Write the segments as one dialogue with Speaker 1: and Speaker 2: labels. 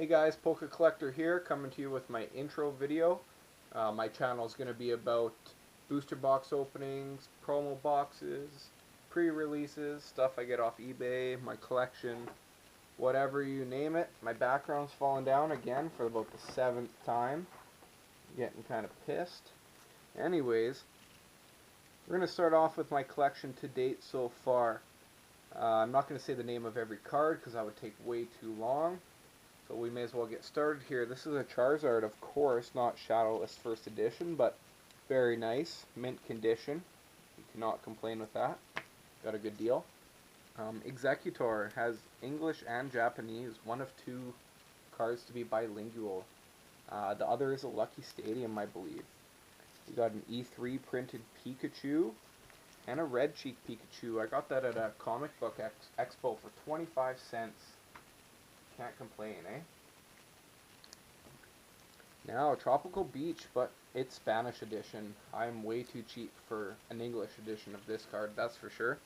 Speaker 1: Hey guys, Polka Collector here, coming to you with my intro video. My channel is going to be about booster box openings, promo boxes, pre-releases, stuff I get off eBay, my collection, whatever you name it. My background's falling down again for about the 7th time. Getting kind of pissed. Anyways, we're going to start off with my collection to date so far. I'm not going to say the name of every card because that would take way too long. So we may as well get started here. This is a Charizard, of course, not Shadowless First Edition, but very nice, mint condition. You cannot complain with that. Got a good deal. Executor has English and Japanese, one of two cards to be bilingual. The other is a Lucky Stadium, I believe. We got an E3 printed Pikachu and a Red Cheek Pikachu. I got that at a comic book expo for 25 cents. Can't complain, eh? Now, Tropical Beach, but it's Spanish edition. I'm way too cheap for an English edition of this card, that's for sure.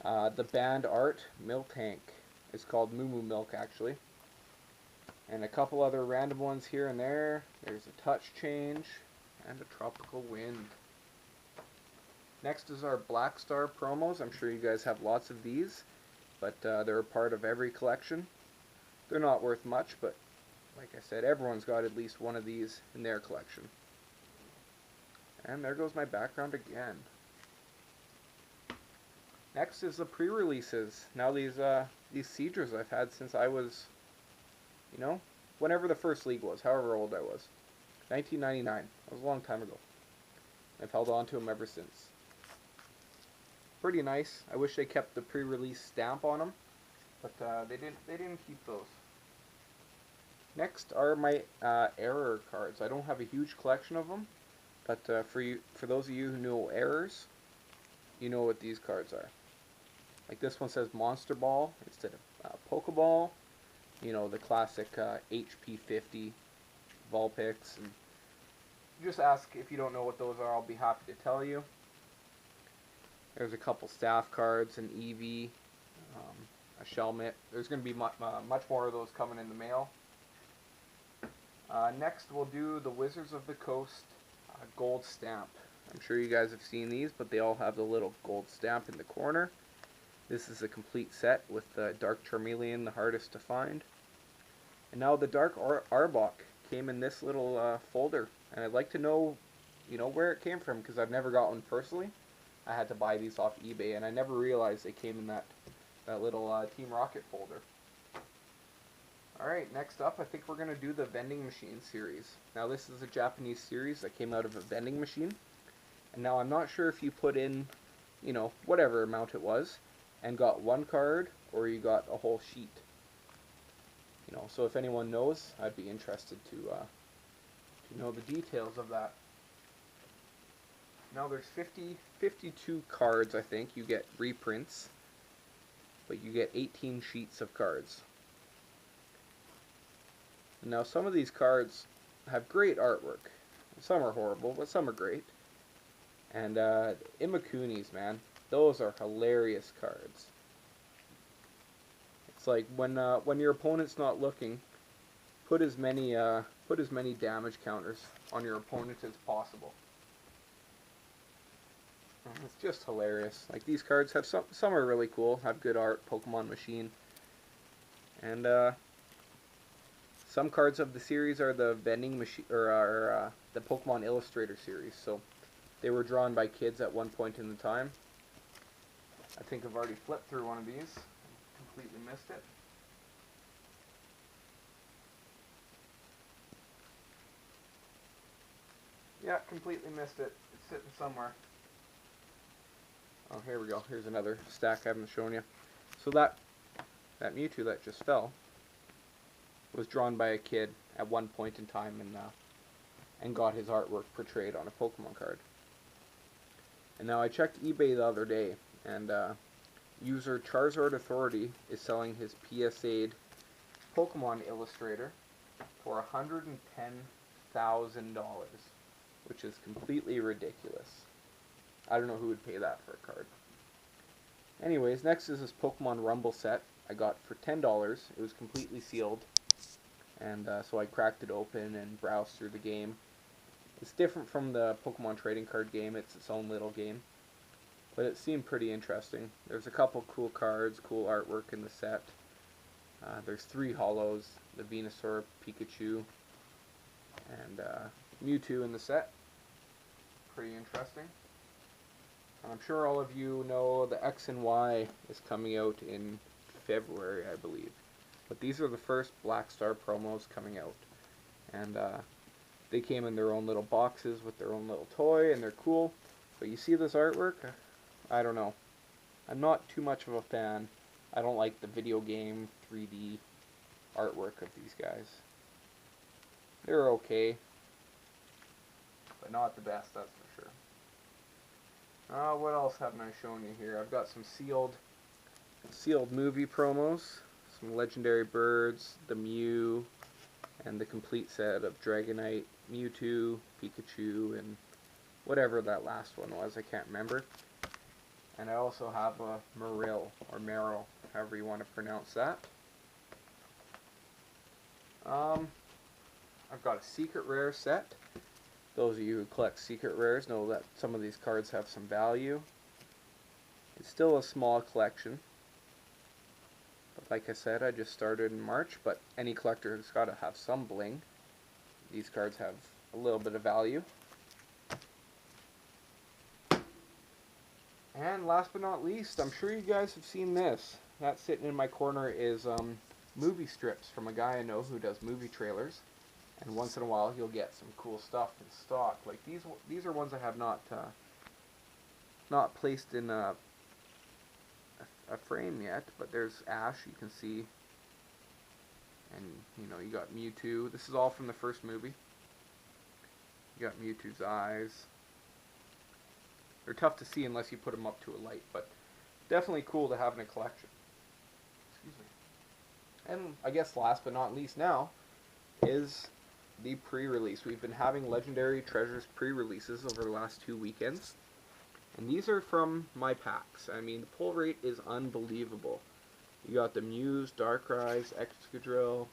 Speaker 1: The band art, Miltank. It's called Moo Moo Milk, actually. And a couple other random ones here and there. There's a Touch Change and a Tropical Wind. Next is our Black Star promos. I'm sure you guys have lots of these, but they're a part of every collection. They're not worth much, but like I said, everyone's got at least one of these in their collection. And there goes my background again. Next is the pre-releases. Now these Siegers I've had since I was, whenever the first league was, however old I was. 1999. That was a long time ago. I've held on to them ever since. Pretty nice. I wish they kept the pre-release stamp on them, but they didn't keep those. Next are my error cards. I don't have a huge collection of them, but for those of you who know errors, you know what these cards are. Like this one says Monster Ball instead of Pokeball. You know, the classic HP 50 Vulpix. And just ask if you don't know what those are. I'll be happy to tell you. There's a couple staff cards, an Eevee, a Shelmet. There's going to be much more of those coming in the mail. Next we'll do the Wizards of the Coast gold stamp. I'm sure you guys have seen these, but they all have the little gold stamp in the corner. This is a complete set with the Dark Charmeleon, the hardest to find. And now the Dark Arbok came in this little folder, and I'd like to know, where it came from, because I've never got one personally. I had to buy these off eBay, and I never realized they came in that little Team Rocket folder. Alright, next up, I think we're going to do the vending machine series. Now this is a Japanese series that came out of a vending machine. And now I'm not sure if you put in, whatever amount it was, and got one card, or you got a whole sheet. So if anyone knows, I'd be interested to know the details of that. Now there's 52 cards, I think. You get reprints, but you get 18 sheets of cards. Now some of these cards have great artwork. Some are horrible, but some are great. And Imakunis, man, those are hilarious cards. It's like when your opponent's not looking, put as many damage counters on your opponent as possible. It's just hilarious. Like these cards have some are really cool, have good art, Pokemon Machine, and some cards of the series are the vending machine or are the Pokemon Illustrator series. So they were drawn by kids at one point in the time. I think I've already flipped through one of these. Completely missed it. Yeah, completely missed it. It's sitting somewhere. Oh, here we go. Here's another stack I haven't shown you. So that Mewtwo that just fell was drawn by a kid at one point in time and got his artwork portrayed on a Pokemon card. And now I checked eBay the other day, and user Charizard Authority is selling his PSA'd Pokemon Illustrator for $110,000, which is completely ridiculous. I don't know who would pay that for a card. Anyways, next is this Pokemon Rumble set I got for $10. It was completely sealed. and so I cracked it open and browsed through the game. It's different from the Pokemon trading card game. It's its own little game, but it seemed pretty interesting. There's a couple cool cards, cool artwork in the set. There's 3 holos, the Venusaur, Pikachu, and Mewtwo in the set. Pretty interesting. And I'm sure all of you know the X and Y is coming out in February, I believe. But these are the first Black Star promos coming out. And they came in their own little boxes with their own little toy, and they're cool. But you see this artwork? I don't know. I'm not too much of a fan. I don't like the video game 3D artwork of these guys. They're okay, but not the best, that's for sure. What else haven't I shown you here? I've got some sealed movie promos, some legendary birds, the Mew, and the complete set of Dragonite, Mewtwo, Pikachu, and whatever that last one was, I can't remember. And I also have a Marill, or Marill, however you want to pronounce that. I've got a secret rare set. Those of you who collect secret rares know that some of these cards have some value. It's still a small collection. But like I said, I just started in March, but any collector has got to have some bling. These cards have a little bit of value. And last but not least, I'm sure you guys have seen this. That sitting in my corner is movie strips from a guy I know who does movie trailers. And once in a while he'll get some cool stuff in stock. Like these are ones I have not placed in a frame yet, but there's Ash, you can see. And you know, you got Mewtwo. This is all from the first movie. You got Mewtwo's eyes. They're tough to see unless you put them up to a light, but definitely cool to have in a collection. Excuse me. And I guess last but not least now is the pre-release. We've been having Legendary Treasures pre-releases over the last 2 weekends. And these are from my packs. I mean, the pull rate is unbelievable. You got the Muse, Darkrai's, Excadrill,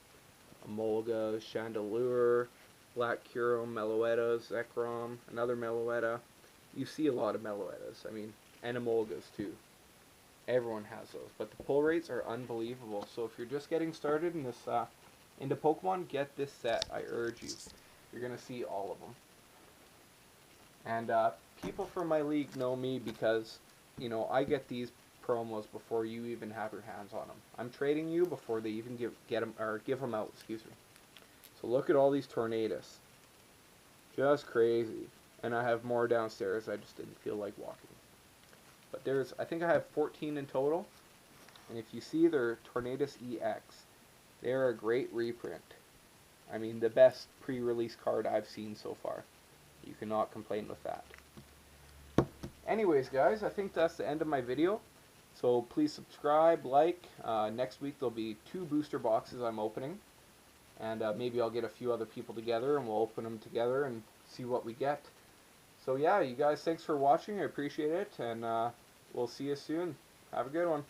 Speaker 1: Emolga, Chandelure, Black Curo, Meloetta, Zekrom, another Meloetta. You see a lot of Meloettas, I mean, and Emolgas too. Everyone has those, but the pull rates are unbelievable. So if you're just getting started in this into Pokemon, get this set. I urge you. You're gonna see all of them. And people from my league know me because, you know, I get these promos before you even have your hands on them. I'm trading you before they even give them out. Excuse me. So look at all these Tornadus. Just crazy. And I have more downstairs. I just didn't feel like walking. But I think I have 14 in total. And if you see their Tornadus EX, they're a great reprint. I mean, the best pre-release card I've seen so far. You cannot complain with that. Anyways, guys, I think that's the end of my video. So please subscribe, like. Next week there'll be 2 booster boxes I'm opening. And maybe I'll get a few other people together and we'll open them together and see what we get. So yeah, you guys, thanks for watching. I appreciate it, and we'll see you soon. Have a good one.